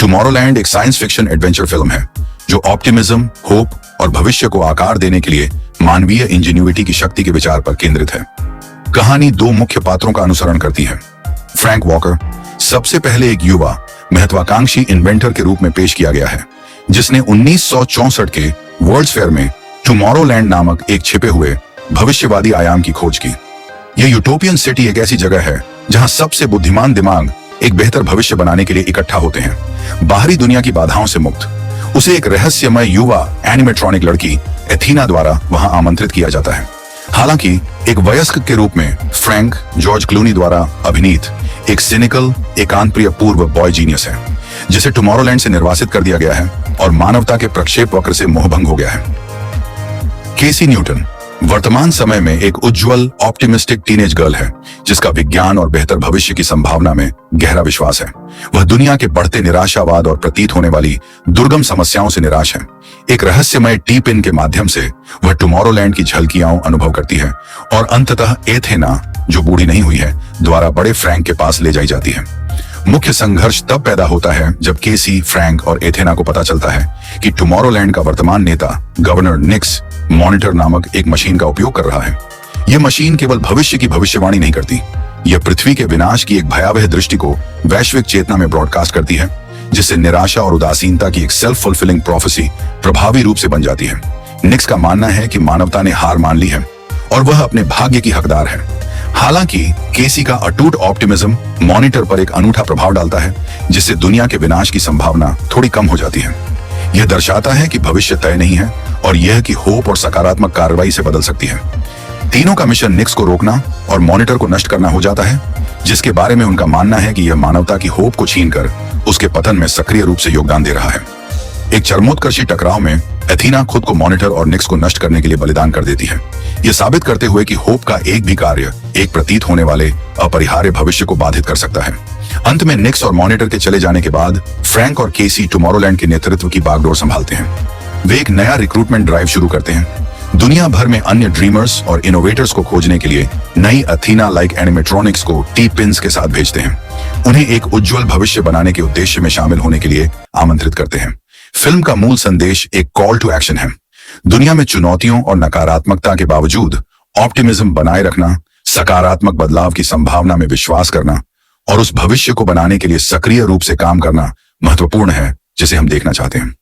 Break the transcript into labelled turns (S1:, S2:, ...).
S1: Tomorrowland एक science fiction adventure film है जो ऑप्टिमिज्म, होप और भविष्य को आकार देने के लिए मानवीय इंजीन्यूइटी की शक्ति के विचार पर केंद्रित है। कहानी दो मुख्य पात्रों का अनुसरण करती है। फ्रैंक वॉकर सबसे पहले एक युवा महत्वाकांक्षी इन्वेंटर के रूप में पेश किया गया है, जिसने 1964 के वर्ल्ड्स फेयर में टुमारोलैंड नामक एक छिपे हुए भविष्यवादी आयाम की खोज की। यह यूटोपियन सिटी एक ऐसी जगह है जहां सबसे बुद्धिमान दिमाग एक बेहतर भविष्य बनाने के लिए इकट्ठा होते हैं, बाहरी दुनिया की बाधाओं से मुक्त। उसे एक रहस्यमय युवा एनिमेट्रॉनिक लड़की एथीना द्वारा वहां आमंत्रित किया जाता है। हालांकि एक वयस्क के रूप में फ्रैंक जॉर्ज क्लूनी द्वारा अभिनीत एक सिनिकल, एकांत प्रिय पूर्व बॉय जीनियस है, जिसे टुमारोलैंड से निर्वासित कर दिया गया है और मानवता के प्रक्षेप वक्र से मोहभंग हो गया है। केसी न्यूटन वर्तमान समय में एक उज्जवल ऑप्टिमिस्टिक टीनेज गर्ल है, जिसका विज्ञान और बेहतर भविष्य की संभावना में गहरा विश्वास है। वह दुनिया के बढ़ते निराशावाद और प्रतीत होने वाली दुर्गम समस्याओं से निराश है। एक रहस्यमय टी पिन के माध्यम से वह टुमारोलैंड की झलकियां अनुभव करती है और अंततः एथेना, जो बूढ़ी नहीं हुई है, द्वारा बड़े फ्रैंक के पास ले जाई जाती है। मुख्य संघर्ष तब पैदा होता है जब केसी, फ्रैंक और एथेना को पता चलता है कि टुमारोलैंड का वर्तमान नेता गवर्नर निक्स मॉनिटर नामक एक मशीन का उपयोग कर रहा है। यह मशीन केवल भविष्य की भविष्यवाणी नहीं करती, यह पृथ्वी के विनाश की एक भयावह दृष्टि को वैश्विक चेतना में ब्रॉडकास्ट करती है, जिससे निराशा और उदासीनता की एक सेल्फ फुलफिलिंग प्रोफेसी प्रभावी रूप से बन जाती है। निक्स का मानना है कि मानवता ने हार मान ली है और वह अपने भाग्य की हकदार है। हालांकि केसी का अटूट ऑप्टिमिज्म मॉनिटर पर एक अनूठा प्रभाव डालता है, जिससे दुनिया के विनाश की संभावना थोड़ी कम हो जाती है। यह दर्शाता है कि भविष्य तय नहीं है और यह कि होप और सकारात्मक कार्रवाई से बदल सकती है। तीनों का मिशन निक्स को रोकना और मॉनिटर को नष्ट करना हो जाता है, जिसके बारे में उनका मानना है कि यह मानवता की होप को छीनकर उसके पतन में सक्रिय रूप से योगदान दे रहा है। एक चरमोत्कर्षी टकराव में एथीना खुद को मॉनिटर और निक्स को नष्ट करने के लिए बलिदान कर देती है, यह साबित करते हुए कि होप का एक भी कार्य एक प्रतीत होने वाले अपरिहार्य भविष्य को बाधित कर सकता है। अंत में निक्स और मॉनिटर के चले जाने के बाद फ्रैंक और केसी टुमारोलैंड के नेतृत्व की बागडोर संभालते हैं। वे एक नया रिक्रूटमेंट ड्राइव शुरू करते हैं, दुनिया भर में अन्य ड्रीमर्स और इनोवेटर्स को खोजने के लिए नई एथीना लाइक एनिमेट्रॉनिक्स को टी पिन्स के साथ भेजते हैं। उन्हें एक उज्जवल भविष्य बनाने के उद्देश्य में शामिल होने के लिए आमंत्रित करते हैं। फिल्म का मूल संदेश एक कॉल टू एक्शन है। दुनिया में चुनौतियों और नकारात्मकता के बावजूद ऑप्टिमिज्म बनाए रखना, सकारात्मक बदलाव की संभावना में विश्वास करना और उस भविष्य को बनाने के लिए सक्रिय रूप से काम करना महत्वपूर्ण है, जिसे हम देखना चाहते हैं।